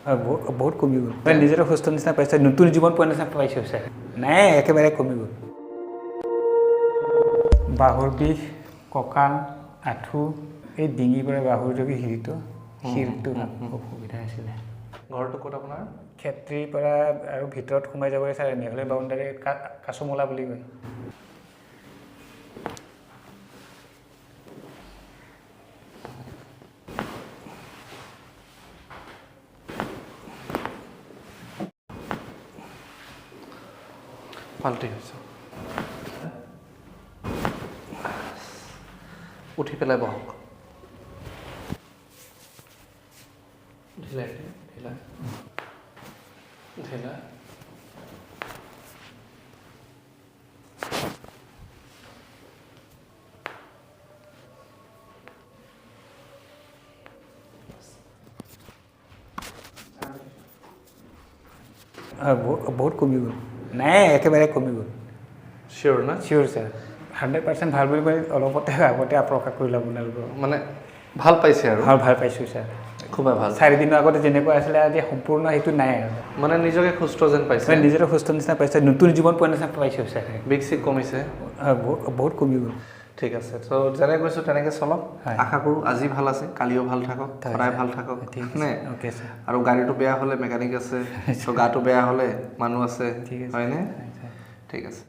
বহুত কমি গ'ল মানে নিজৰে সুস্থ নিচিনা পাইছে নতুন জীৱন পোৱা নিচিনা পাইছোঁ ছাৰ নাই একেবাৰে কমি গ'ল বাহুৰ বিষ কঁকাল আঁঠু এই ডিঙিৰ পৰা বাহুৰলৈকে শিৰটো অসুবিধা আছিলে ঘৰটো ক'ত আপোনাৰ ক্ষেত্ৰীৰ পৰা আৰু ভিতৰত সোমাই যাবলৈ ছাৰ মেঘালয় বাউণ্ডাৰী কাছমলা বুলি কয় পাল্টি হৈছে উঠি পেলাই বহক ঢিলাই ঢিলাই ঢিলাই বহুত কমি গ'ল নাই একেবাৰে কমি গ'ল চিয়'ৰ না চিয়'ৰ ছাৰ 100% ভাল বুলি কৈ অলপতে আগতে প্ৰকাশ কৰিলে আপোনালোকৰ মানে ভাল পাইছে আৰু ভাল পাইছোঁ ছাৰ খুবেই ভাল 4 দিনৰ আগতে যেনেকুৱা আছিলে আজি সম্পূৰ্ণ সেইটো নাই আৰু মানে নিজকে সুস্থ যেন পাইছে মানে নিজৰে সুস্থ নিচিনা পাইছে নতুন জীৱন পোৱা নিচিনা পাইছোঁ ছাৰ বিষ চিক কমিছে বহুত কমি গ'ল ঠিক আছে তো যেনে কৈছোঁ তেনেকৈ চলক আশা কৰোঁ আজি ভাল আছে কালিও ভাল থাকক সদায় ভাল থাকক নে অ'কে ছাৰ আৰু গাড়ীটো বেয়া হ'লে মেকানিক আছে তো গাটো বেয়া হ'লে মানুহ আছে হয়নে ঠিক আছে